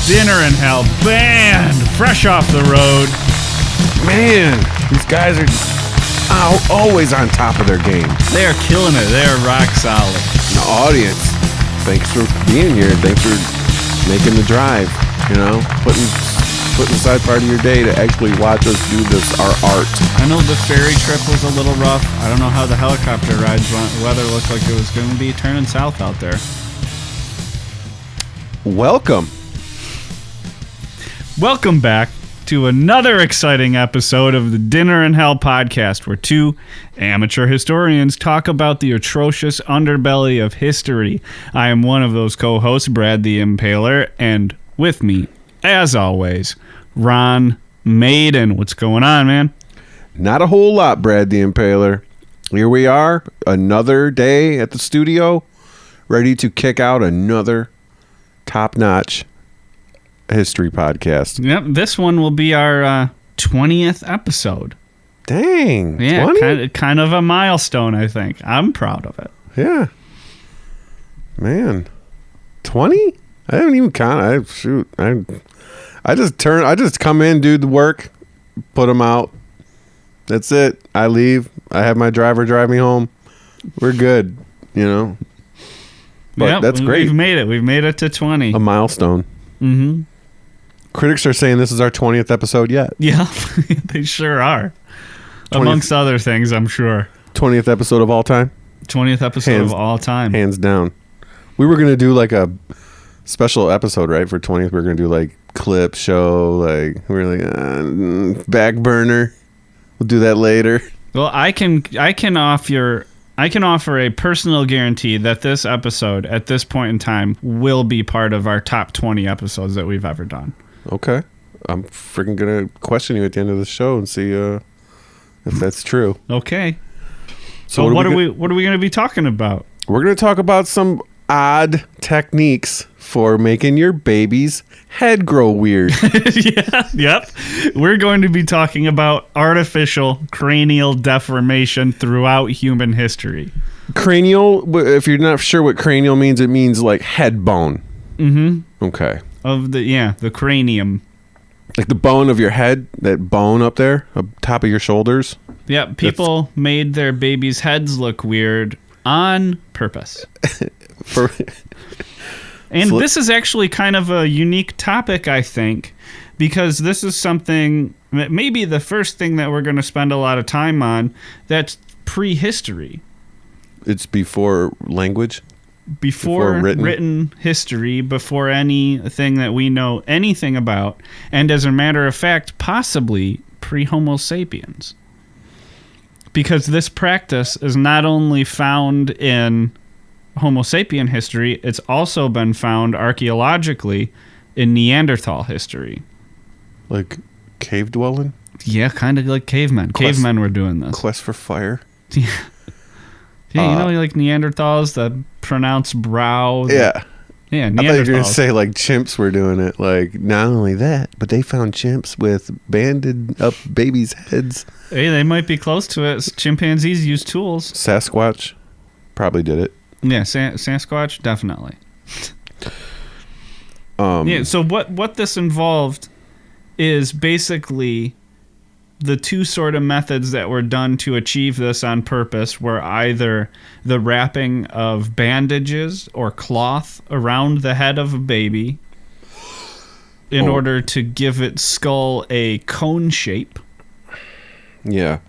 Dinner in Hell band, fresh off the road. Man, these guys are always on top of their game. They are killing it. They are rock solid. The audience, thanks for being here. Thanks for making the drive. You know, putting aside part of your day to actually watch us do this, our art. I know the ferry trip was a little rough. I don't know how the helicopter rides went. The weather looked like it was going to be turning south out there. Welcome back to another exciting episode of the Dinner in Hell podcast, where two amateur historians talk about the atrocious underbelly of history. I am one of those co-hosts, Brad the Impaler, and with me, as always, Ron Maiden. What's going on, man? Not a whole lot, Brad the Impaler. Here we are, another day at the studio, ready to kick out another top-notch history podcast. Yep, this one will be our 20th episode. Dang. Yeah, 20? kind of a milestone, I think. I'm proud of it. Yeah. Man. 20? I haven't even counted. I just come in, do the work, put them out. That's it. I leave. I have my driver drive me home. We're good, you know. But yep, that's great. We've made it to 20. A milestone. Mm-hmm. Critics are saying this is our 20th episode yet. Yeah, they sure are. 20th, amongst other things, I'm sure. 20th episode of all time? 20th episode of all time. Hands down. We were going to do like a special episode, right? For 20th, we were going to do like clip show. Like, we were like, back burner. We'll do that later. Well, I can offer a personal guarantee that this episode, at this point in time, will be part of our top 20 episodes that we've ever done. Okay. I'm freaking going to question you at the end of the show and see if that's true. Okay. So what are we going to be talking about? We're going to talk about some odd techniques for making your baby's head grow weird. Yeah, yep. We're going to be talking about artificial cranial deformation throughout human history. Cranial, if you're not sure what cranial means, it means like head bone. Mm-hmm. Okay. The cranium. Like the bone of your head, that bone up there, up top of your shoulders. Yeah, people made their babies' heads look weird on purpose. And this is actually kind of a unique topic, I think, because this is something that maybe the first thing that we're going to spend a lot of time on that's prehistory. It's before language? Before written history, before anything that we know anything about, and as a matter of fact, possibly pre-Homo sapiens. Because this practice is not only found in Homo sapien history, it's also been found archaeologically in Neanderthal history. Like cave dwelling? Yeah, kind of like cavemen. Cavemen were doing this. Quest for fire? Yeah. Yeah, you know, like Neanderthals, the pronounced brow. Yeah. Yeah, Neanderthals. I thought you were going to say like chimps were doing it. Like, not only that, but they found chimps with banded up babies' heads. Hey, they might be close to it. Chimpanzees use tools. Sasquatch probably did it. Yeah, Sasquatch, definitely. Yeah, so what this involved is basically the two sort of methods that were done to achieve this on purpose were either the wrapping of bandages or cloth around the head of a baby in order to give its skull a cone shape. Yeah.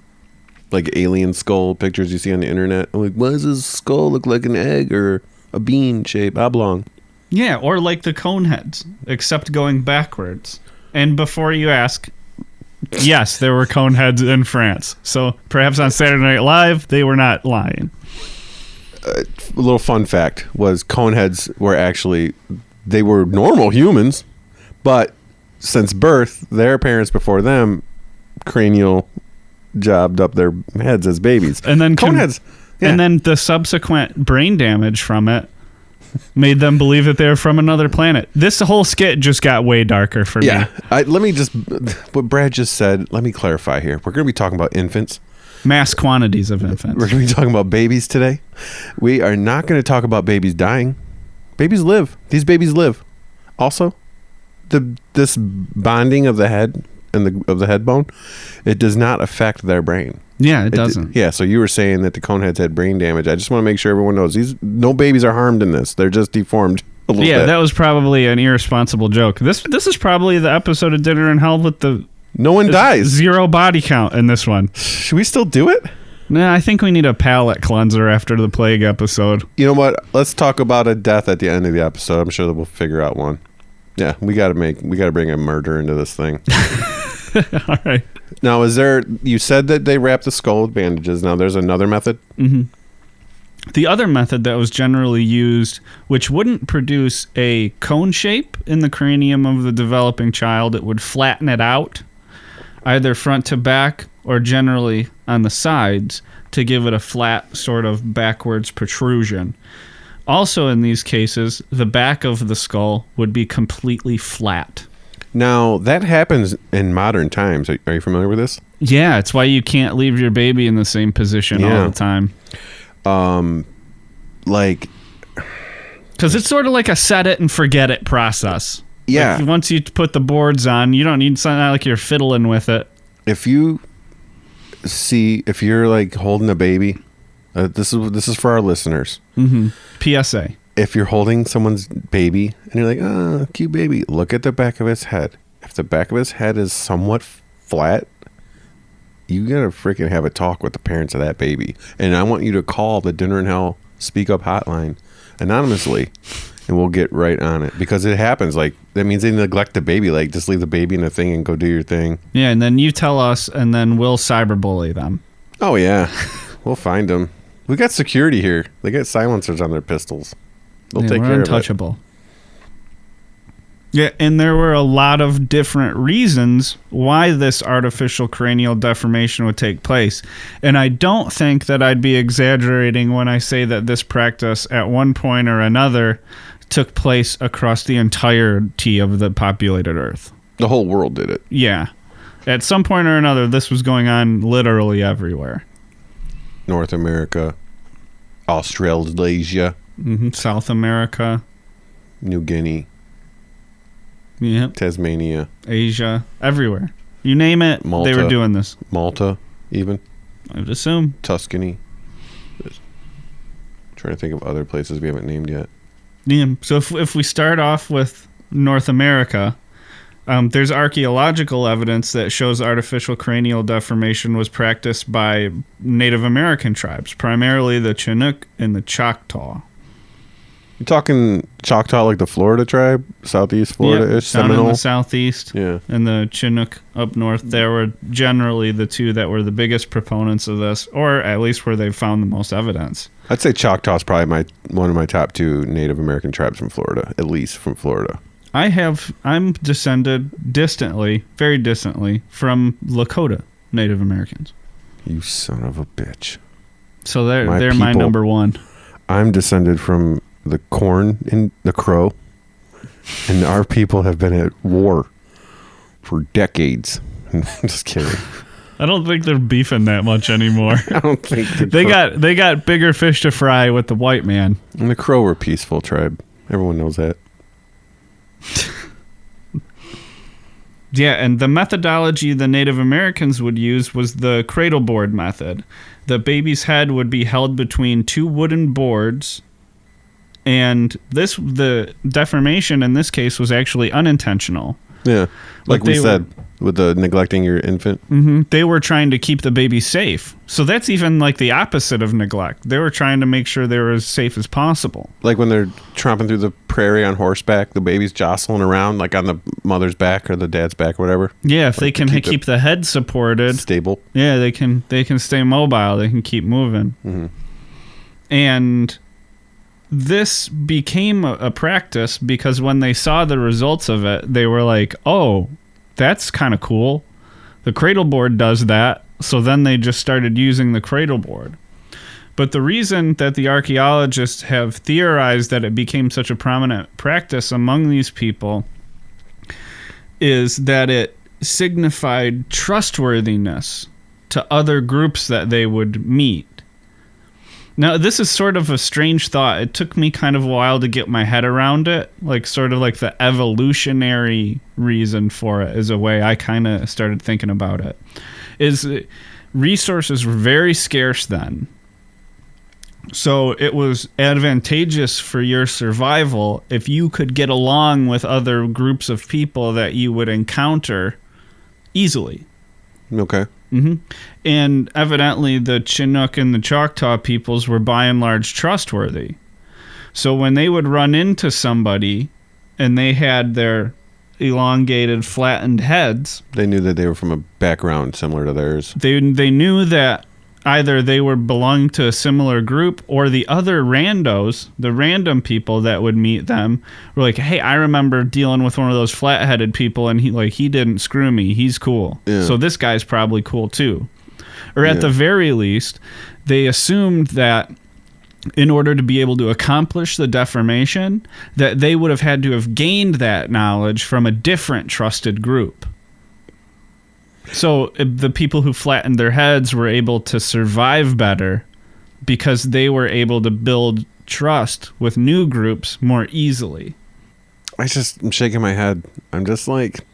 Like alien skull pictures you see on the internet. I'm like, why does his skull look like an egg or a bean shape? Oblong. Yeah, or like the cone heads, except going backwards. And before you ask, yes, there were cone heads in France. So perhaps on Saturday Night Live, they were not lying. A little fun fact was cone heads were actually, they were normal humans, but since birth, their parents before them, cranial jobbed up their heads as babies. And then cone heads. Yeah. And then the subsequent brain damage from it made them believe that they were from another planet. This whole skit just got way darker for me. Let me just, what Brad just said, let me clarify here. We're going to be talking about infants. Mass quantities of infants. We're going to be talking about babies today. We are not going to talk about babies dying. Babies live. These babies live. Also, this bonding of the head and of the head bone, it does not affect their brain. Yeah, it doesn't. Yeah, so you were saying that the coneheads had brain damage. I just want to make sure everyone knows no babies are harmed in this. They're just deformed a little bit. Yeah, that was probably an irresponsible joke. This is probably the episode of Dinner in Hell with the no one dies. 0 body count in this one. Should we still do it? Nah, I think we need a palate cleanser after the plague episode. You know what? Let's talk about a death at the end of the episode. I'm sure that we'll figure out one. Yeah, we got to bring a murder into this thing. All right. Now, you said that they wrap the skull with bandages. Now, there's another method? Mm-hmm. The other method that was generally used, which wouldn't produce a cone shape in the cranium of the developing child, it would flatten it out, either front to back or generally on the sides, to give it a flat sort of backwards protrusion. Also, in these cases, the back of the skull would be completely flat. Now, that happens in modern times. Are you familiar with this? Yeah, it's why you can't leave your baby in the same position all the time. Because it's sort of like a set it and forget it process. Yeah. Like once you put the boards on, you don't need something like you're fiddling with it. If you're like holding a baby, this is for our listeners. Mm-hmm. PSA. If you're holding someone's baby and you're like, oh, cute baby, look at the back of his head. If the back of his head is somewhat flat, you gotta freaking have a talk with the parents of that baby. And I want you to call the Dinner in Hell Speak Up hotline anonymously, and we'll get right on it. Because it happens. Like, that means they neglect the baby. Like, just leave the baby in the thing and go do your thing. Yeah, and then you tell us, and then we'll cyberbully them. Oh, yeah. We'll find them. We got security here. They got silencers on their pistols. They'll take care untouchable. of it. Yeah, and there were a lot of different reasons why this artificial cranial deformation would take place. And I don't think that I'd be exaggerating when I say that this practice at one point or another took place across the entirety of the populated Earth. The whole world did it. Yeah. At some point or another, this was going on literally everywhere. North America, Australasia, South America, New Guinea, Tasmania, Asia, everywhere. You name it, Malta, they were doing this. Malta, even. I would assume. Tuscany. Trying to think of other places we haven't named yet. Yeah. So if we start off with North America, there's archaeological evidence that shows artificial cranial deformation was practiced by Native American tribes, primarily the Chinook and the Choctaw. You talking Choctaw like the Florida tribe? Southeast Florida-ish? Down Seminole? in the southeast. Yeah. And the Chinook up north. They were generally the two that were the biggest proponents of this, or at least where they found the most evidence. I'd say Choctaw is probably one of my top 2 Native American tribes from Florida, at least from Florida. I'm descended distantly, very distantly, from Lakota Native Americans. You son of a bitch. So they're my number one. I'm descended from the corn and the crow, and our people have been at war for decades. I'm just kidding. I don't think they're beefing that much anymore. I don't think they got bigger fish to fry with the white man. And the Crow were a peaceful tribe. Everyone knows that. Yeah, and the methodology the Native Americans would use was the cradle board method. The baby's head would be held between 2 wooden boards, and the deformation in this case was actually unintentional. Yeah, like we said, with the neglecting your infant. Mm-hmm. They were trying to keep the baby safe. So that's even like the opposite of neglect. They were trying to make sure they were as safe as possible. Like when they're tromping through the prairie on horseback, the baby's jostling around like on the mother's back or the dad's back or whatever. Yeah, if they can keep the head supported. Stable. Yeah, they can stay mobile. They can keep moving. Mm-hmm. And this became a practice because when they saw the results of it, they were like, oh, that's kind of cool. The cradle board does that. So then they just started using the cradle board. But the reason that the archaeologists have theorized that it became such a prominent practice among these people is that it signified trustworthiness to other groups that they would meet. Now, this is sort of a strange thought. It took me kind of a while to get my head around it. Like, sort of like the evolutionary reason for it is a way I kind of started thinking about it. Resources were very scarce then. So it was advantageous for your survival if you could get along with other groups of people that you would encounter easily. Okay. Mm-hmm. And evidently the Chinook and the Choctaw peoples were by and large trustworthy. So when they would run into somebody and they had their elongated, flattened heads... They knew that they were from a background similar to theirs. They knew that either they were belonging to a similar group or the other randos, the random people that would meet them, were like, hey, I remember dealing with one of those flat-headed people and he didn't screw me. He's cool. Yeah. So this guy's probably cool too. Or at the very least, they assumed that in order to be able to accomplish the deformation, that they would have had to have gained that knowledge from a different trusted group. So the people who flattened their heads were able to survive better because they were able to build trust with new groups more easily. I'm shaking my head. I'm just like,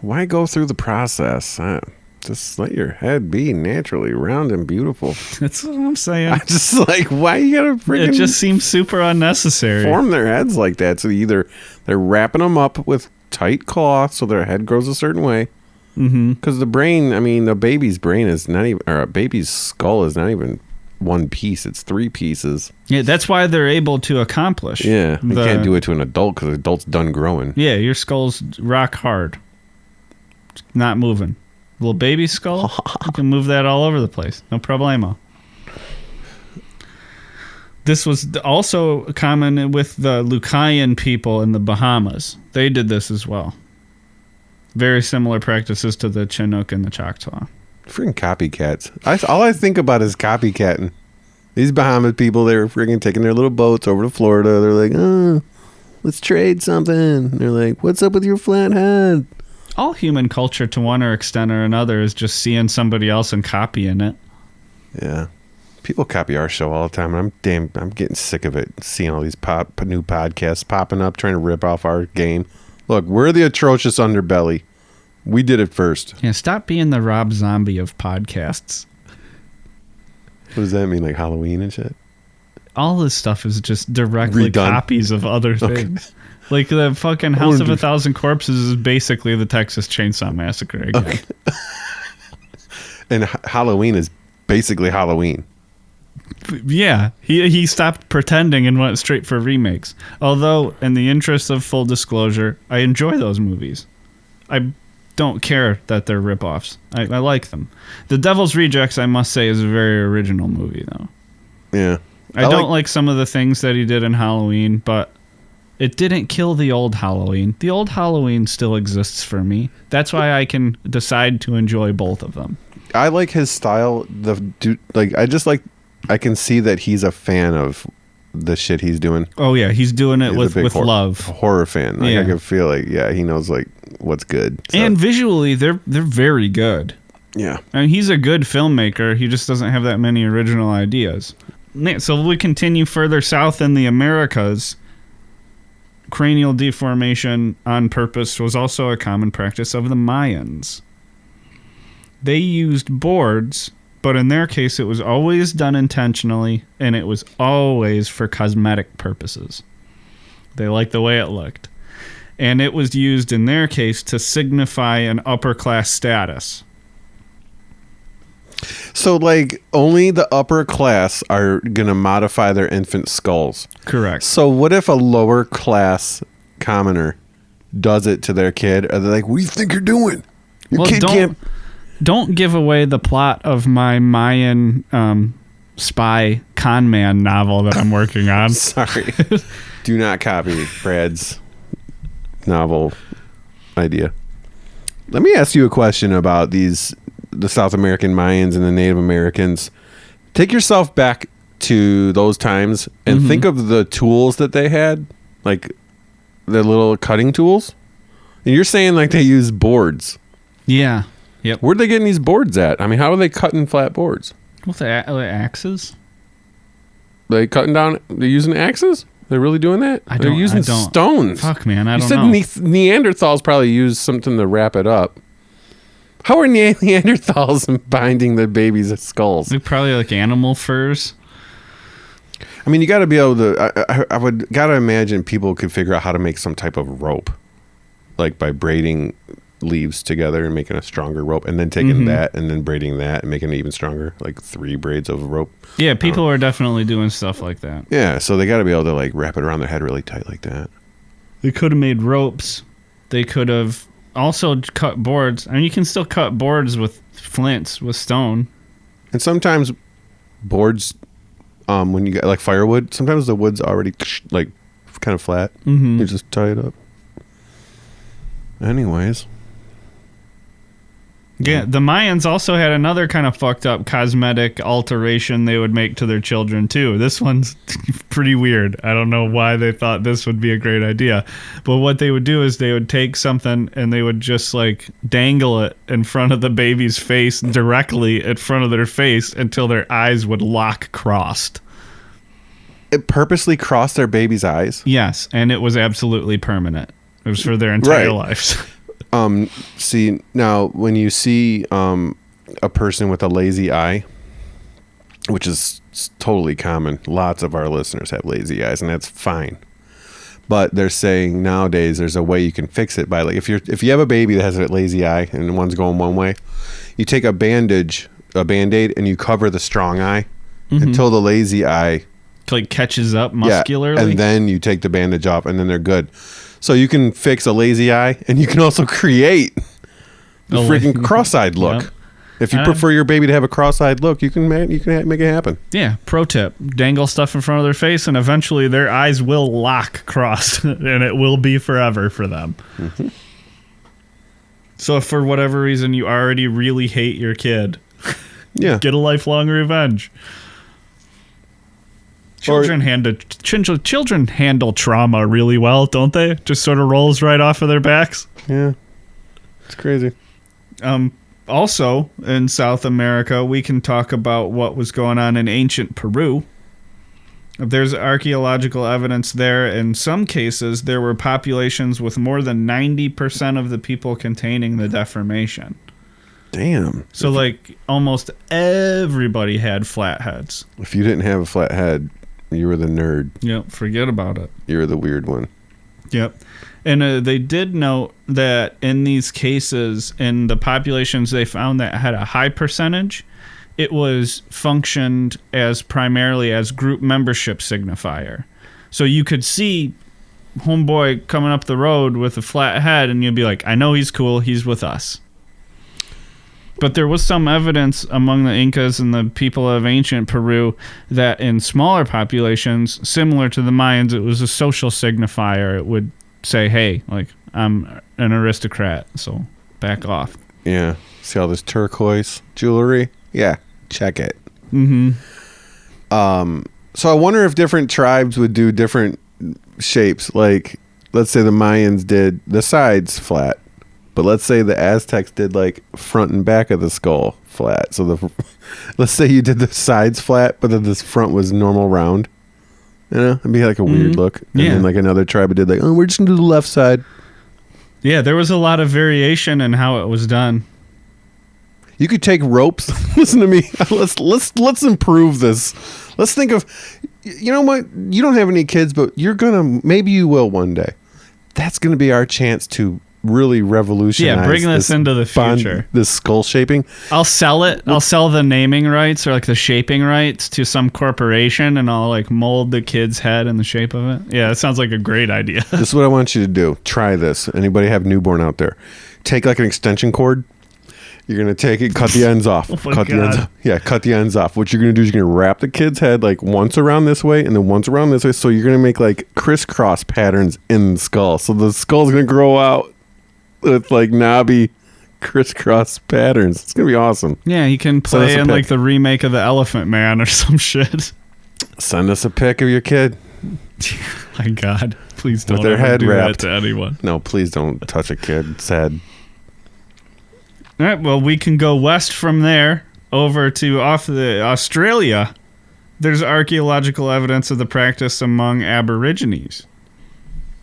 why go through the process? Just let your head be naturally round and beautiful. That's what I'm saying. I'm just like, why you gotta freaking... It just seems super unnecessary. Form their heads like that. So either they're wrapping them up with tight cloth so their head grows a certain way. Because the brain, I mean, a baby's brain is not even, or a baby's skull is not even one piece. It's 3 pieces. Yeah, that's why they're able to accomplish. Yeah, you can't do it to an adult because the adult's done growing. Yeah, your skull's rock hard. It's not moving. Little baby skull, you can move that all over the place. No problemo. This was also common with the Lucayan people in the Bahamas. They did this as well. Very similar practices to the Chinook and the Choctaw. Freaking copycats. All I think about is copycatting. These Bahamas people, they were freaking taking their little boats over to Florida. They're like, oh, let's trade something. And they're like, what's up with your flat head? All human culture to one extent or another is just seeing somebody else and copying it. Yeah. People copy our show all the time. And I'm getting sick of it. Seeing all these new podcasts popping up, trying to rip off our game. Look, we're the Atrocious Underbelly. We did it first. Yeah, stop being the Rob Zombie of podcasts. What does that mean? Like Halloween and shit? All this stuff is just directly copies of other things. Okay. Like the fucking House of a Thousand Corpses is basically the Texas Chainsaw Massacre again. Okay. And Halloween is basically Halloween. Yeah, he stopped pretending and went straight for remakes. Although, in the interest of full disclosure, I enjoy those movies. I don't care that they're ripoffs. I like them. The Devil's Rejects, I must say, is a very original movie, though. Yeah. I don't like some of the things that he did in Halloween, but it didn't kill the old Halloween. The old Halloween still exists for me. That's why I can decide to enjoy both of them. I like his style. I can see that he's a fan of the shit he's doing. Oh yeah, he's doing it with love. Horror fan. Like, yeah. I can feel like, yeah, he knows like what's good. So. And visually, they're very good. Yeah. I mean, he's a good filmmaker. He just doesn't have that many original ideas. So we continue further south in the Americas. Cranial deformation on purpose was also a common practice of the Mayans. They used boards, but in their case it was always done intentionally, and it was always for cosmetic purposes. They liked the way it looked. And it was used in their case to signify an upper class status. So, like, only the upper class are going to modify their infant skulls. Correct. So, what if a lower class commoner does it to their kid? Are they like, what do you think you're doing? Your kid can't... Don't give away the plot of my Mayan spy con man novel that I'm working on. Sorry. Do not copy Brad's novel idea. Let me ask you a question about the South American Mayans and the Native Americans. Take yourself back to those times and think of the tools that they had, like the little cutting tools. And you're saying like they use boards. Yeah. Yep. Where'd they getting these boards at? I mean, how are they cutting flat boards? With axes? They cutting down? They're using axes? They're really doing that? They're using stones. Fuck, man, I don't know. You said Neanderthals probably used something to wrap it up. How are Neanderthals binding the babies' skulls? They're probably like animal furs. I mean, you got to be able to. I would gotta imagine people could figure out how to make some type of rope, like by braiding leaves together and making a stronger rope, and then taking that and then braiding that and making it even stronger, like 3 braids of rope. Yeah, people are definitely doing stuff like that. Yeah, so they got to be able to like wrap it around their head really tight like that. They could have made ropes. They could have also cut boards. I mean, you can still cut boards with flints, with stone. And sometimes boards, when you get like firewood, sometimes the wood's already like kind of flat. You just tie it up. Anyways. Yeah, the Mayans also had another kind of fucked up cosmetic alteration they would make to their children too. This one's pretty weird. I don't know why they thought this would be a great idea. But what they would do is they would take something and they would just like dangle it in front of the baby's face, directly in front of their face, until their eyes would lock crossed. It purposely crossed their baby's eyes? Yes, and it was absolutely permanent. It was for their entire lives. See, now when you see a person with a lazy eye, which is totally common, lots of our listeners have lazy eyes, and that's fine. But they're saying nowadays there's a way you can fix it by, like, if you have a baby that has a lazy eye and one's going one way, you take a Band-Aid, and you cover the strong eye until the lazy eye like catches up muscularly. Yeah, and then you take the bandage off, and then they're good. So you can fix a lazy eye, and you can also create the freaking cross-eyed look. Yep. If you prefer your baby to have a cross-eyed look, you can make it happen. Yeah. Pro tip: dangle stuff in front of their face, and eventually their eyes will lock crossed, and it will be forever for them. So if for whatever reason you already really hate your kid, get a lifelong revenge. Children handle trauma really well, don't they? Just sort of rolls right off of their backs. Yeah, it's crazy. Also, in South America, we can talk about what was going on in ancient Peru. There's archaeological evidence there. In some cases, there were populations with more than 90% of the people containing the deformation. Damn. So, like, almost everybody had flat heads. If you didn't have a flat head, you were the nerd. Yep, forget about it. You were the weird one. Yep. And they did note that in these cases, in the populations they found that had a high percentage, it was functioned as primarily as group membership signifier. So you could see homeboy coming up the road with a flat head, and you'd be like, I know he's cool, he's with us. But there was some evidence among the Incas and the people of ancient Peru that in smaller populations, similar to the Mayans, it was a social signifier. It would say, hey, like, I'm an aristocrat, so back off. Yeah. See all this turquoise jewelry? Yeah, check it. So I wonder if different tribes would do different shapes. Like, let's say the Mayans did the sides flat. But let's say the Aztecs did like front and back of the skull flat. So let's say you did the sides flat, but then this front was normal round. You know, it'd be like a weird look. And then like another tribe did like, oh, we're just gonna do the left side. Yeah, there was a lot of variation in how it was done. You could take ropes. Listen to me. Let's improve this. Let's think of, you know what? You don't have any kids, but maybe you will one day. That's gonna be our chance to really revolutionize. Yeah, bring this into the future. This skull shaping. I'll sell it. I'll sell the naming rights or like the shaping rights to some corporation, and I'll like mold the kid's head in the shape of it. Yeah, that sounds like a great idea. This is what I want you to do. Try this. Anybody have newborn out there? Take like an extension cord. You're going to take it, cut the ends off. Cut the ends off. Yeah, cut the ends off. What you're going to do is you're going to wrap the kid's head like once around this way and then once around this way. So you're going to make like crisscross patterns in the skull. So the skull's going to grow out with like knobby crisscross patterns. It's going to be awesome. Yeah, you can play in like the remake of the Elephant Man or some shit. Send us a pic of your kid. My God. Please don't with their head do wrapped. that to anyone. No, please don't touch a kid's head. All right, well, we can go west from there over to Australia, there's archaeological evidence of the practice among Aborigines.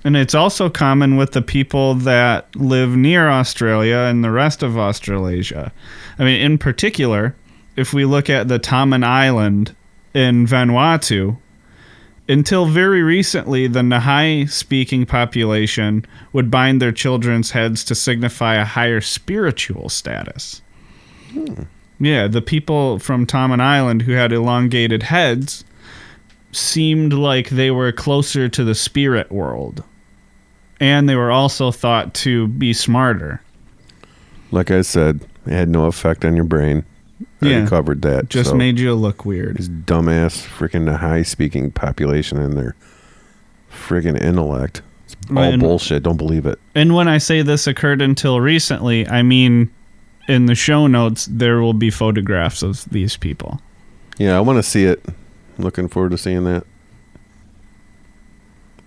And it's also common with the people that live near Australia and the rest of Australasia. I mean, in particular, if we look at the Taman Island in Vanuatu, until very recently, the Nahai-speaking population would bind their children's heads to signify a higher spiritual status. Yeah, the people from Taman Island who had elongated heads seemed like they were closer to the spirit world. And they were also thought to be smarter. Like I said, it had no effect on your brain. I covered that. Just made you look weird. This dumbass freaking Nahai-speaking population and their freaking intellect. It's all bullshit. Don't believe it. And when I say this occurred until recently, I mean in the show notes, there will be photographs of these people. Yeah, I want to see it. I'm looking forward to seeing that.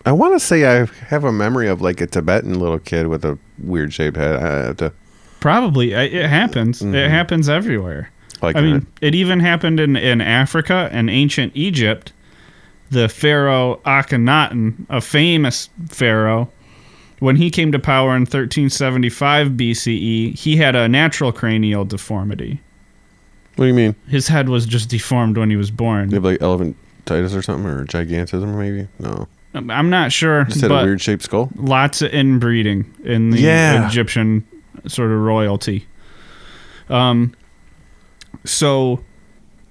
I want to say I have a memory of like a Tibetan little kid with a weird shaped head. I have to... Probably. It happens. Mm-hmm. It happens everywhere. I mean, it even happened in Africa and ancient Egypt. The pharaoh Akhenaten, a famous pharaoh, when he came to power in 1375 BCE, he had a natural cranial deformity. What do you mean? His head was just deformed when he was born. You have like elephantitis or something, or gigantism, maybe? No. I'm not sure. Just had a weird shaped skull? Lots of inbreeding in the Egyptian sort of royalty. So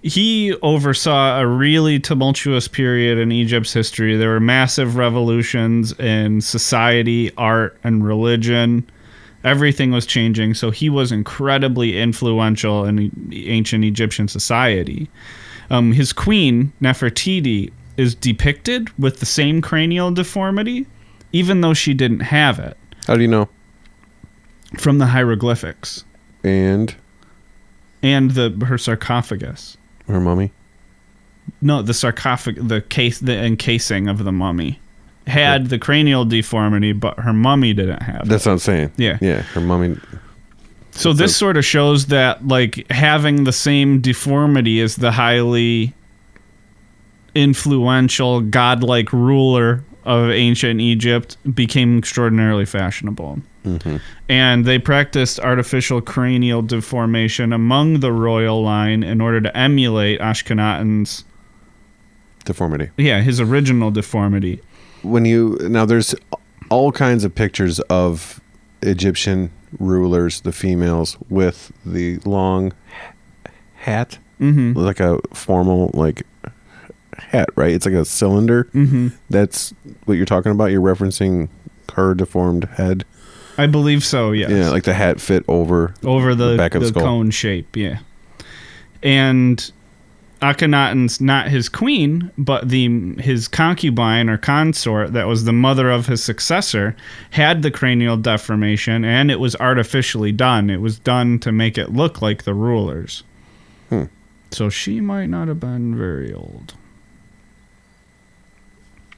he oversaw a really tumultuous period in Egypt's history. There were massive revolutions in society, art, and religion. Everything was changing, so he was incredibly influential in ancient Egyptian society. His queen, Nefertiti, is depicted with the same cranial deformity, even though she didn't have it. How do you know? From the hieroglyphics. And her sarcophagus. Her mummy? No, the sarcophagus, the encasing of the mummy had the cranial deformity, but her mummy didn't have it. That's what I'm saying. Yeah. Yeah, her mummy. So this sort of shows that like having the same deformity as the highly influential godlike ruler of ancient Egypt became extraordinarily fashionable. Mm-hmm. And they practiced artificial cranial deformation among the royal line in order to emulate Akhenaten's deformity. Yeah, his original deformity. Now there's all kinds of pictures of Egyptian rulers, the females, with the long hat, like a formal hat, right? It's like a cylinder. Mm-hmm. That's what you're talking about. You're referencing her deformed head. I believe so, yes. Yeah, like the hat fit over the back of the skull. Cone shape, yeah. And Akhenaten's not his queen, but his concubine or consort that was the mother of his successor had the cranial deformation, and it was artificially done. It was done to make it look like the rulers. So she might not have been very old.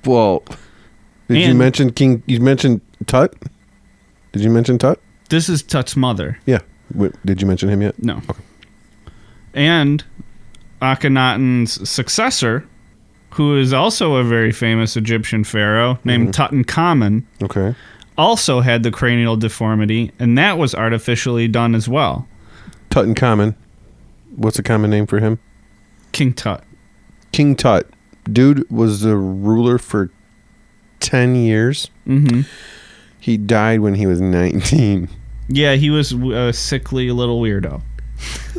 Well, you mention You mentioned Tut? Did you mention Tut? This is Tut's mother. Yeah. Did you mention him yet? No. Okay. And Akhenaten's successor, who is also a very famous Egyptian pharaoh named Tutankhamun, also had the cranial deformity, and that was artificially done as well. Tutankhamun. What's a common name for him? King Tut. King Tut. Dude was the ruler for 10 years. Mm-hmm. He died when he was 19. Yeah, he was a sickly little weirdo.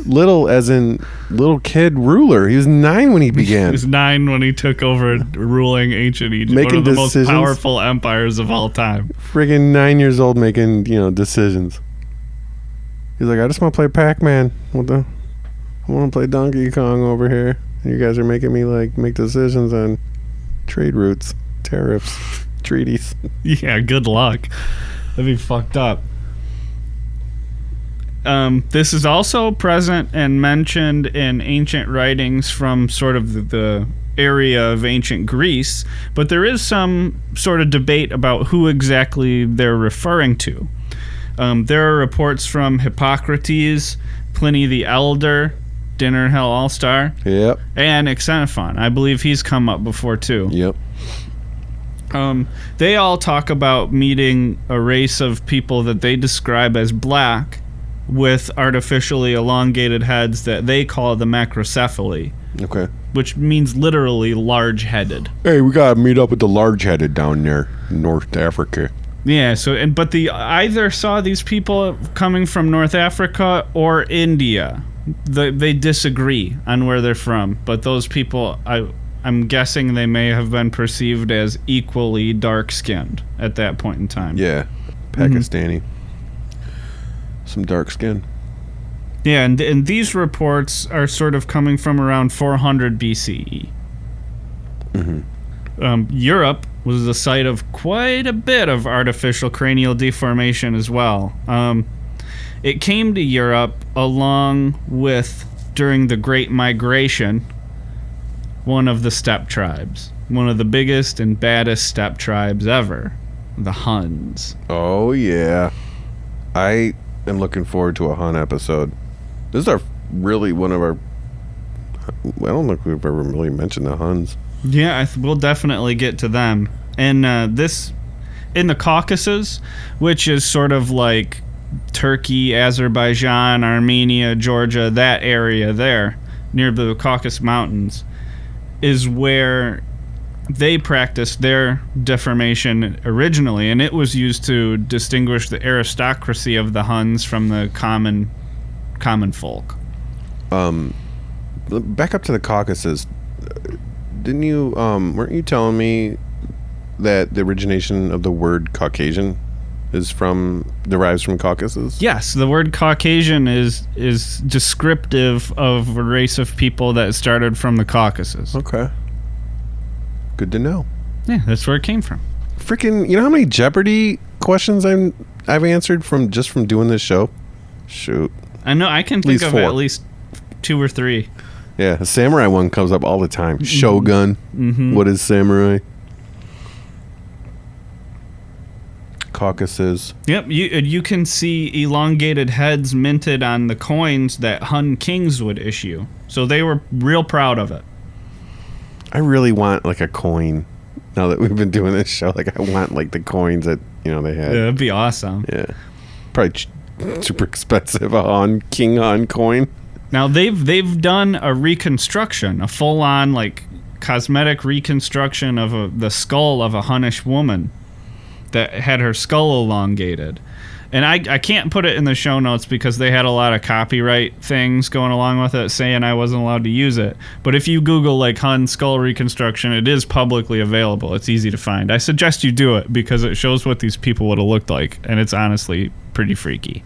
Little as in little kid ruler. He was 9 when he began. He was 9 when he took over ruling ancient Egypt. Making one of the decisions. Most powerful empires of all time. Friggin' 9 years old making, decisions. He's like, I just want to play Pac-Man. I want to play Donkey Kong over here. You guys are making me make decisions on trade routes, tariffs, treaties. Yeah, good luck. That'd be fucked up. This is also present and mentioned in ancient writings from sort of the area of ancient Greece, but there is some sort of debate about who exactly they're referring to. There are reports from Hippocrates, Pliny the Elder, Dinner Hell All-Star. Yep. And Xenophon. I believe he's come up before, too. Yep. They all talk about meeting a race of people that they describe as black with artificially elongated heads that they call the macrocephaly. Okay. Which means literally large-headed. Hey, we gotta meet up with the large-headed down there in North Africa. Yeah, but either saw these people coming from North Africa or India. They disagree on where they're from, but those people, I'm guessing they may have been perceived as equally dark-skinned at that point in time. Yeah, Pakistani. Some dark skin. Yeah, and these reports are sort of coming from around 400 BCE. Europe was the site of quite a bit of artificial cranial deformation as well. It came to Europe along with, during the Great Migration, one of the steppe tribes. One of the biggest and baddest steppe tribes ever. The Huns. Oh, yeah. I am looking forward to a Hun episode. This is really one of our... I don't think we've ever really mentioned the Huns. Yeah, we'll definitely get to them. And this... In the Caucasus, which is sort of like Turkey, Azerbaijan, Armenia, Georgia, that area there, near the Caucasus Mountains, is where they practiced their deformation originally, and it was used to distinguish the aristocracy of the Huns from the common folk. Back up to the Caucasus. Didn't you weren't you telling me that the origination of the word Caucasian derives from Caucasus? Yes, the word Caucasian is descriptive of a race of people that started from the Caucasus. Okay. Good to know. Yeah, that's where it came from. Freaking, you know how many Jeopardy questions I've answered from doing this show? Shoot. I know, I can think of at least 2 or 3. Yeah, the samurai one comes up all the time. Mm-hmm. Shogun. Mm-hmm. What is samurai? Caucasus. Yep, you can see elongated heads minted on the coins that Hun kings would issue. So they were real proud of it. I really want like a coin. Now that we've been doing this show, like I want like the coins that they had. Yeah, that'd be awesome. Yeah, probably super expensive. A King Han coin. Now they've done a reconstruction, a full-on like cosmetic reconstruction of the skull of a Hunnish woman that had her skull elongated. And I can't put it in the show notes because they had a lot of copyright things going along with it saying I wasn't allowed to use it. But if you Google like Hun skull reconstruction, it is publicly available. It's easy to find. I suggest you do it because it shows what these people would have looked like. And it's honestly pretty freaky.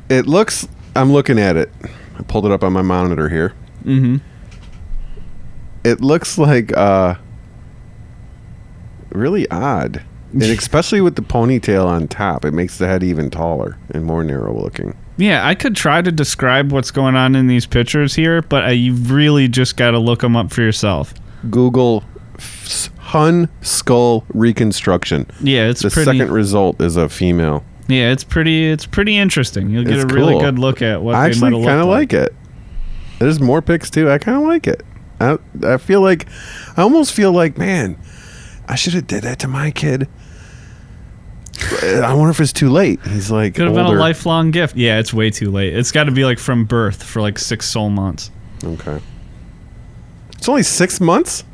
It looks... I'm looking at it. I pulled it up on my monitor here. Mm-hmm. It looks like really odd. And especially with the ponytail on top, it makes the head even taller and more narrow looking. Yeah, I could try to describe what's going on in these pictures here, but you really just got to look them up for yourself. Google Hun skull reconstruction. Yeah, the second result is a female. Yeah, it's pretty interesting. You'll get a really good look at what they might have looked like. I actually kind of like it. There's more pics too. I kind of like it. I feel like, I almost feel like, man, I should have did that to my kid. I wonder if it's too late. He's like could have been a lifelong gift. Yeah, it's way too late. It's got to be like from birth for like 6 soul months. Okay. It's only 6 months?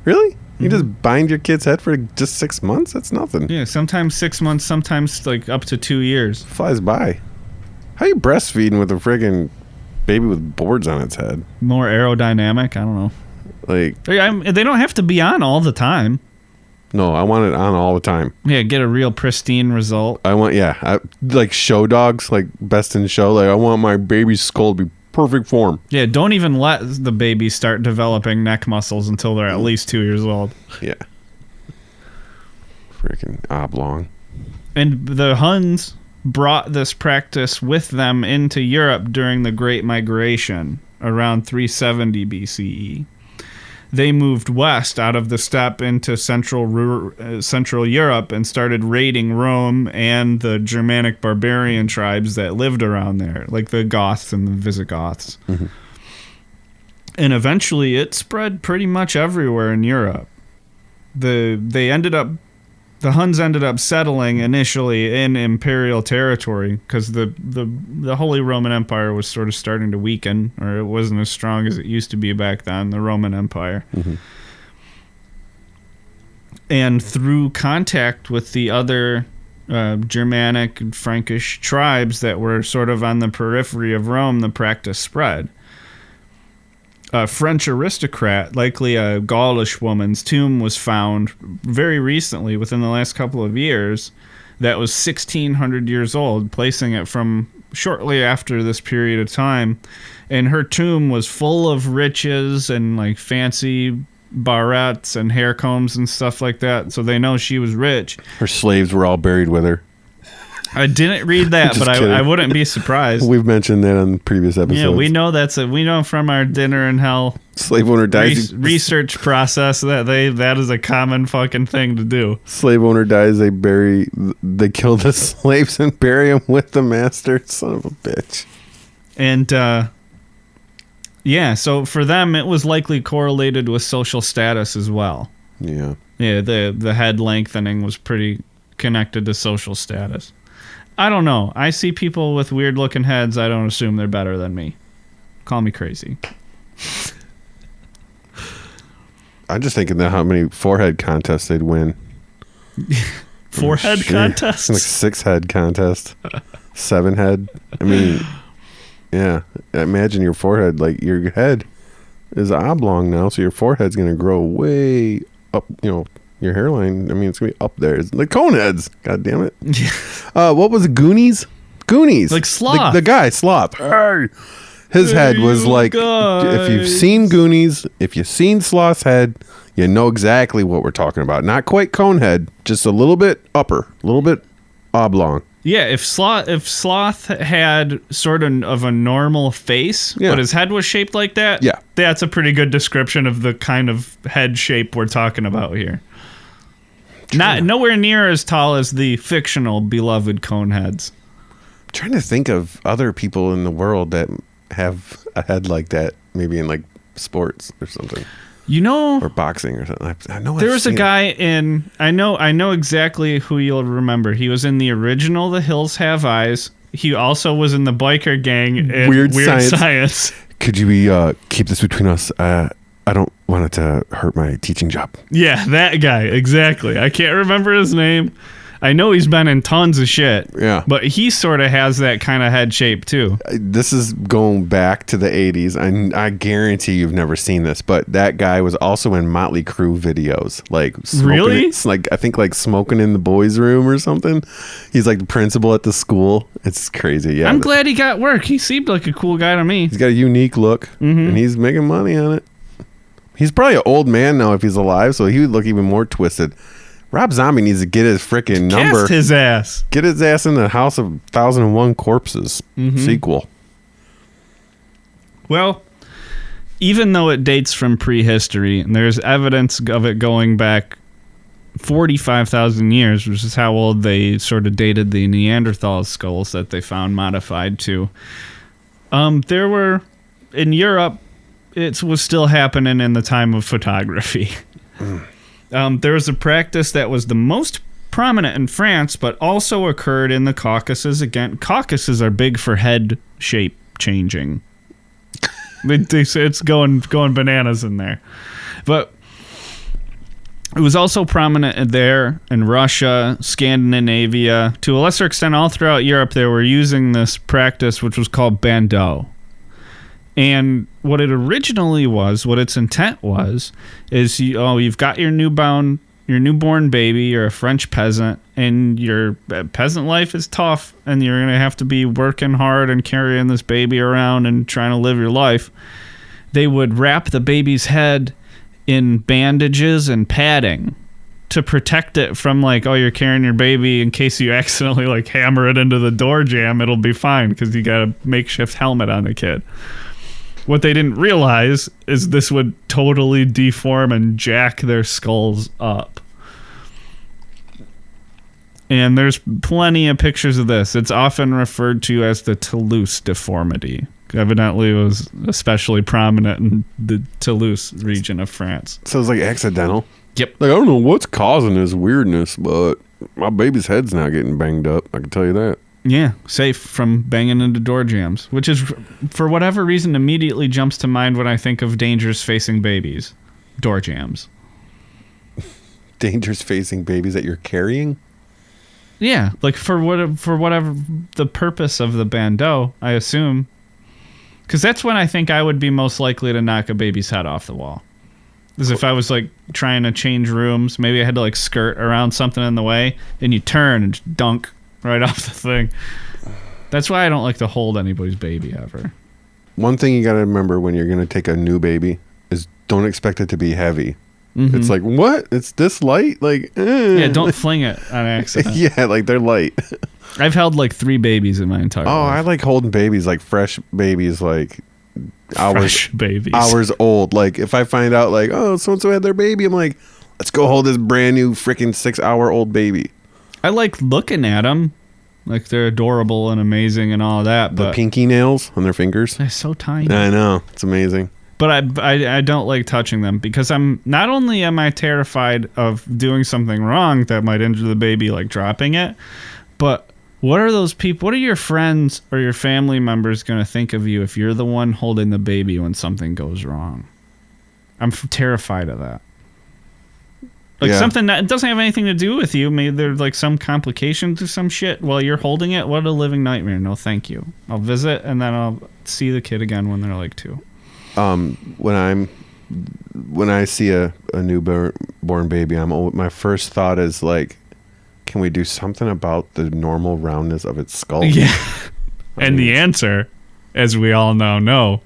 Really? You just bind your kid's head for just 6 months? That's nothing. Yeah, sometimes 6 months, sometimes like up to 2 years. Flies by. How you breastfeeding with a friggin' baby with boards on its head? More aerodynamic? I don't know. Like they don't have to be on all the time. No, I want it on all the time. Yeah, get a real pristine result. I want, like show dogs, like Best in Show. Like I want my baby's skull to be perfect form. Yeah, don't even let the baby start developing neck muscles until they're at least 2 years old. Yeah. Freaking oblong. And the Huns brought this practice with them into Europe during the Great Migration around 370 BCE. they moved west out of the steppe into Central Europe and started raiding Rome and the Germanic barbarian tribes that lived around there, like the Goths and the Visigoths. Mm-hmm. And eventually it spread pretty much everywhere in Europe. The Huns ended up settling initially in imperial territory because the Holy Roman Empire was sort of starting to weaken, or it wasn't as strong as it used to be back then, the Roman Empire. Mm-hmm. And through contact with the other Germanic and Frankish tribes that were sort of on the periphery of Rome, the practice spread. A French aristocrat, likely a Gaulish woman's tomb, was found very recently, within the last couple of years, that was 1,600 years old, placing it from shortly after this period of time. And her tomb was full of riches and like fancy barrettes and hair combs and stuff like that, so they know she was rich. Her slaves were all buried with her. I didn't read that, but I wouldn't be surprised. We've mentioned that on previous episodes. Yeah, we know we know from our Dinner in Hell slave owner dies. Research process that is a common fucking thing to do. Slave owner dies, they kill the slaves and bury them with the master. Son of a bitch. And yeah, so for them it was likely correlated with social status as well. Yeah. Yeah, the head lengthening was pretty connected to social status. I don't know. I see people with weird looking heads. I don't assume they're better than me. Call me crazy. I'm just thinking how many forehead contests they'd win. Forehead contests? Like 6 head contest. 7 head. I mean, yeah. Imagine your forehead, like your head is oblong now, so your forehead's going to grow way up, your hairline, I mean, it's going to be up there. It's like cone heads. God damn it. What was it? Goonies? Like Sloth. The guy, Sloth. Hey. His head was like, if you've seen Goonies, if you've seen Sloth's head, you know exactly what we're talking about. Not quite cone head, just a little bit upper, a little bit oblong. Yeah, if Sloth had sort of a normal face, but his head was shaped like that, that's a pretty good description of the kind of head shape we're talking about here. Nowhere near as tall as the fictional beloved Coneheads. I'm trying to think of other people in the world that have a head like that, maybe in like sports or something. Or boxing or something. I know there was a guy in. I know exactly who you'll remember. He was in the original The Hills Have Eyes. He also was in the biker gang in Weird Science. Could you keep this between us? I don't want it to hurt my teaching job. Yeah, that guy. Exactly. I can't remember his name. I know he's been in tons of shit. Yeah. But he sort of has that kind of head shape, too. This is going back to the 80s. I guarantee you've never seen this, but that guy was also in Motley Crue videos. Like, really? I think smoking in the boys' room or something. He's like the principal at the school. It's crazy. Yeah. I'm glad he got work. He seemed like a cool guy to me. He's got a unique look, and he's making money on it. He's probably an old man now if he's alive, so he would look even more twisted. Rob Zombie needs to get his freaking number. Cast his ass. Get his ass in the House of 1001 Corpses sequel. Well, even though it dates from prehistory, and there's evidence of it going back 45,000 years, which is how old they sort of dated the Neanderthal skulls that they found modified to. There were, in Europe, it was still happening in the time of photography. There was a practice that was the most prominent in France, but also occurred in the Caucasus. Again, Caucasus are big for head shape changing. It's going bananas in there. But it was also prominent there in Russia, Scandinavia. To a lesser extent, all throughout Europe, they were using this practice, which was called bandeau. And what it originally was, what its intent was, is you've got your newborn baby, you're a French peasant, and your peasant life is tough, and you're going to have to be working hard and carrying this baby around and trying to live your life. They would wrap the baby's head in bandages and padding to protect it from you're carrying your baby in case you accidentally hammer it into the door jamb, it'll be fine because you got a makeshift helmet on the kid. What they didn't realize is this would totally deform and jack their skulls up. And there's plenty of pictures of this. It's often referred to as the Toulouse deformity. Evidently, it was especially prominent in the Toulouse region of France. So it's like accidental? Yep. Like, I don't know what's causing this weirdness, but my baby's head's not getting banged up. I can tell you that. Yeah, safe from banging into door jams, which is, for whatever reason, immediately jumps to mind when I think of dangers facing babies. Door jams. Dangers facing babies that you're carrying? Yeah, like for whatever the purpose of the bandeau, I assume. Because that's when I think I would be most likely to knock a baby's head off the wall. Is if I was like trying to change rooms, maybe I had to like skirt around something in the way, and you turn and just dunk right off the thing. That's why I don't like to hold anybody's baby ever. One thing you got to remember when you're going to take a new baby is don't expect it to be heavy. Mm-hmm. It's like, what? It's this light? Like, yeah, don't fling it on accident. Yeah, like they're light. I've held like 3 babies in my entire life. I like holding babies, like fresh babies, like babies. hours old. Like if I find out like, oh, so-and-so had their baby, I'm like, let's go hold this brand new freaking 6-hour-old baby. I like looking at them. Like they're adorable and amazing and all that. The pinky nails on their fingers. They're so tiny. I know. It's amazing. But I don't like touching them because not only am I terrified of doing something wrong that might injure the baby, like dropping it, but what are those people, what are your friends or your family members going to think of you if you're the one holding the baby when something goes wrong? I'm terrified of that. Like something that doesn't have anything to do with you. Maybe there's like some complications or some shit while you're holding it. What a living nightmare. No, thank you. I'll visit and then I'll see the kid again when they're like 2. When I see a newborn baby, my first thought is like, can we do something about the normal roundness of its skull? Yeah. And the answer, as we all now know,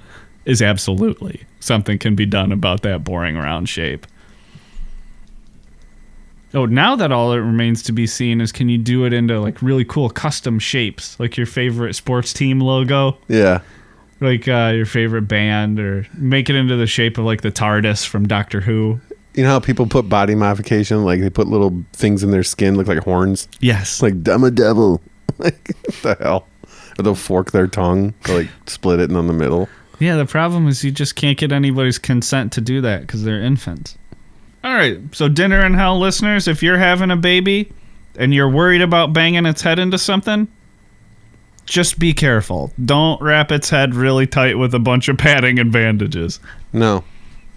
is absolutely. Something can be done about that boring round shape. Oh, now that all that remains to be seen is can you do it into like really cool custom shapes, like your favorite sports team logo? Yeah. Like your favorite band, or make it into the shape of like the TARDIS from Doctor Who. You know how people put body modification, like they put little things in their skin, look like horns? Yes. Like, I'm a devil. Like, what the hell? Or they'll fork their tongue, like split it in the middle. Yeah, the problem is you just can't get anybody's consent to do that because they're infants. All right, so Dinner in Hell listeners, if you're having a baby and you're worried about banging its head into something, just be careful. Don't wrap its head really tight with a bunch of padding and bandages. No.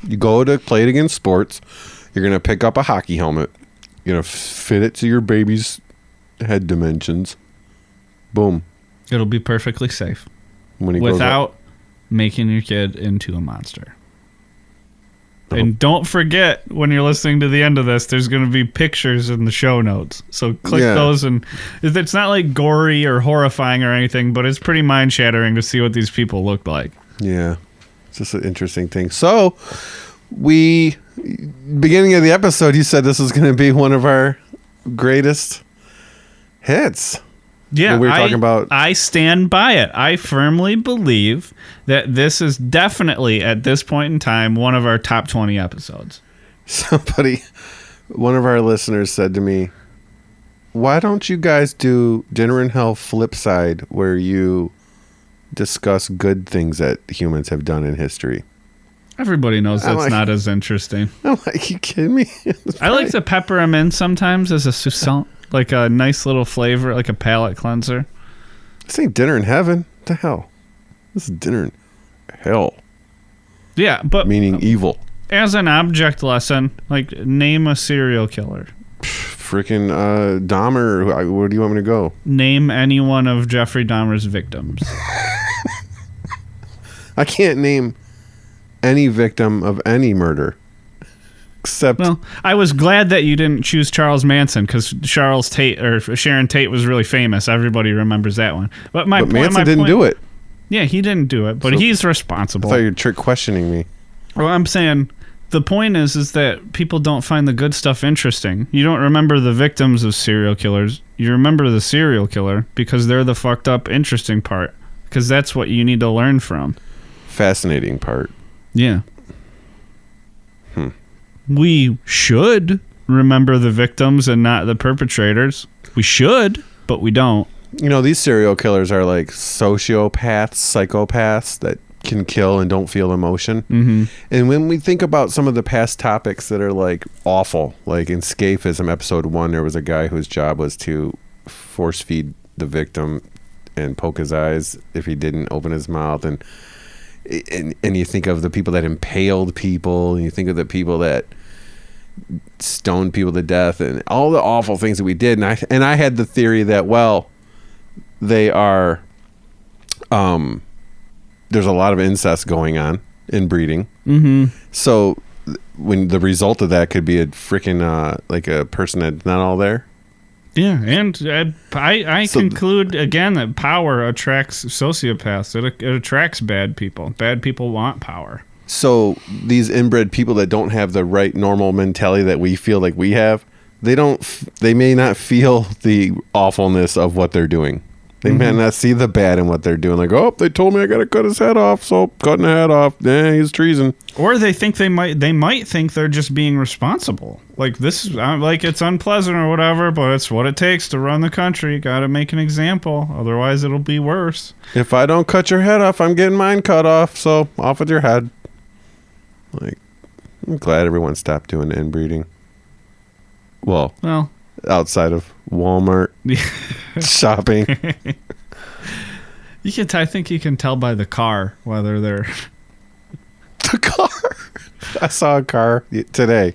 You go to play it against sports. You're going to pick up a hockey helmet. You're going to fit it to your baby's head dimensions. Boom. It'll be perfectly safe. Without making your kid into a monster. And don't forget, when you're listening to the end of this, there's going to be pictures in the show notes. So click those, and it's not like gory or horrifying or anything, but it's pretty mind-shattering to see what these people look like. Yeah. It's just an interesting thing. So, beginning of the episode, you said this was going to be one of our greatest hits. Yeah, we were talking about. I stand by it. I firmly believe that this is definitely, at this point in time, one of our top 20 episodes. One of our listeners said to me, why don't you guys do Dinner in Hell flip side where you discuss good things that humans have done in history? Everybody knows that's not as interesting. I'm like, you kidding me? I like to pepper them in sometimes as a sousson. Like a nice little flavor, like a palate cleanser. This ain't Dinner in Heaven. What the hell? This is Dinner in Hell. Yeah, but... meaning evil. As an object lesson, like, name a serial killer. Freaking Dahmer. Where do you want me to go? Name any one of Jeffrey Dahmer's victims. I can't name any victim of any murder. Except, well, I was glad that you didn't choose Charles Manson because Sharon Tate was really famous. Everybody remembers that one. But Manson didn't do it. Yeah, he didn't do it, but he's responsible. I thought you were trick questioning me. Well, I'm saying the point is that people don't find the good stuff interesting. You don't remember the victims of serial killers. You remember the serial killer because they're the fucked up, interesting part. Because that's what you need to learn from. fascinating part. Yeah. We should remember the victims and not the perpetrators. We should, but we don't. You know, these serial killers are like sociopaths, psychopaths that can kill and don't feel emotion. Mm-hmm. And when we think about some of the past topics that are like awful, like in Scaphism episode 1, there was a guy whose job was to force feed the victim and poke his eyes if he didn't open his mouth. And you think of the people that impaled people, and you think of the people that stoned people to death, and all the awful things that we did. And I had the theory that, well, they are there's a lot of incest going on in breeding. Mm-hmm. So when the result of that could be a freaking like a person that's not all there. Yeah, and I conclude again that power attracts sociopaths. It attracts bad people. Bad people want power. So these inbred people that don't have the right normal mentality that we feel like we have, they may not feel the awfulness of what they're doing. They may not see the bad in what they're doing. Like, oh, they told me I got to cut his head off, so cutting the head off, he's treason. Or they think they might think they're just being responsible. Like, this is like, it's unpleasant or whatever, but it's what it takes to run the country. Got to make an example, otherwise it'll be worse. If I don't cut your head off, I'm getting mine cut off, so off with your head. Like, I'm glad everyone stopped doing inbreeding. Well, outside of Walmart shopping. I think you can tell by the car whether they're the car. I saw a car today.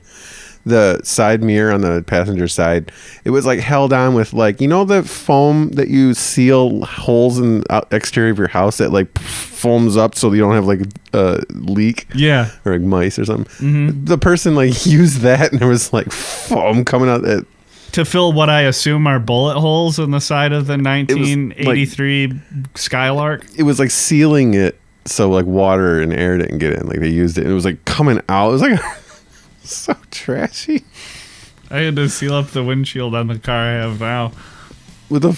The side mirror on the passenger side, it was like held on with, like, you know, the foam that you seal holes in the exterior of your house that like foams up so you don't have like a leak, or like mice or something. Mm-hmm. The person like used that, and there was like foam coming out that to fill what I assume are bullet holes in the side of the 1983 Skylark. It was like sealing it so like water and air didn't get in. Like they used it, and it was like coming out. It was like so trashy. I had to seal up the windshield on the car I have now with a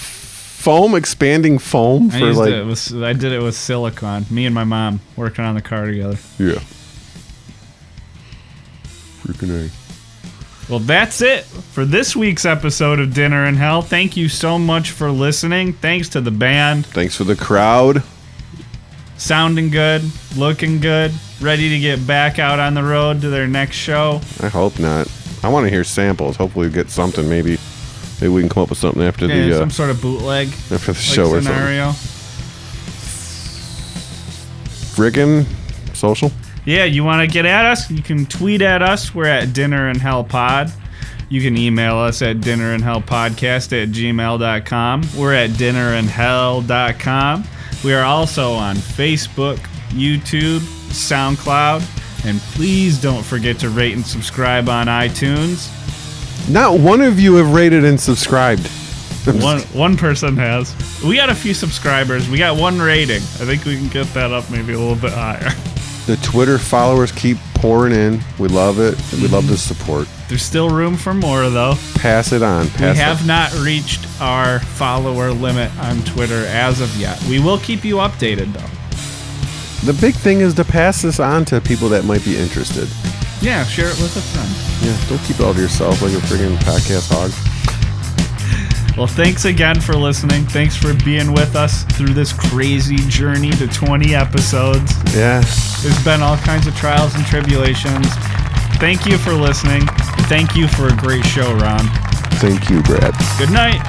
expanding foam. I did it with silicone. Me and my mom working on the car together. Yeah. Freaking A. Well, that's it for this week's episode of Dinner in Hell. Thank you so much for listening. Thanks to the band. Thanks for the crowd. Sounding good, looking good, ready to get back out on the road to their next show. I hope not. I want to hear samples. Hopefully we get something. Maybe we can come up with something after some sort of bootleg after the show or scenario. Friggin' social. Yeah, you want to get at us? You can tweet at us. We're at Dinner in Hell Pod. You can email us at dinnerinhellpodcast@gmail.com. We're at dinnerinhell.com. We are also on Facebook, YouTube, SoundCloud, and please don't forget to rate and subscribe on iTunes. Not one of you have rated and subscribed. One person has. We got a few subscribers. We got one rating. I think we can get that up maybe a little bit higher. The Twitter followers keep pouring in. We love it. We love the support. There's still room for more, though. Pass it on. We have not reached our follower limit on Twitter as of yet. We will keep you updated, though. The big thing is to pass this on to people that might be interested. Yeah, share it with a friend. Yeah, don't keep it all to yourself like a friggin' podcast hog. Well, thanks again for listening. Thanks for being with us through this crazy journey to 20 episodes. Yeah. There's been all kinds of trials and tribulations. Thank you for listening. Thank you for a great show, Ron. Thank you, Brad. Good night.